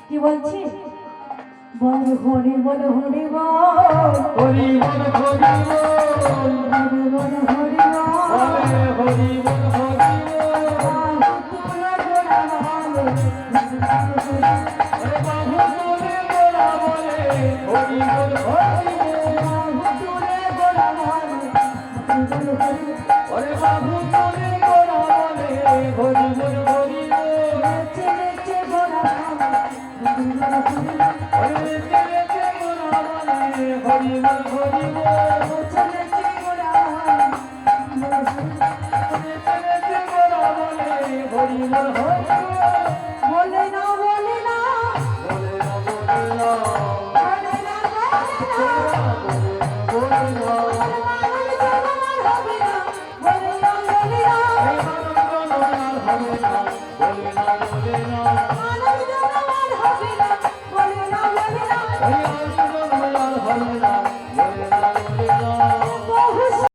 কি বলছি বল হরি বল হরি বল হরি বল হরি বল হরি বল হরি বল হরি তুলা গোড়া বলে হরে বাহু তুলে গোড়া বলে হরি বল হরি তুলে গোড়া বলে হরে বাহু তুলে গোড়া বলে হরি বল হরি নেচে নেচে গোড়া হরে তেরে গোড়া বলে হরি বল হরি নেচে নেচে গোড়া হরে তেরে গোড়া বলে হরি বল হরি বলে না বলে না বলে না বলে না বলে না বলে না বলে না বলে না এই মানব হবে না বলে না বলে না মানব জনমান হবে না বলে না বলে না হরি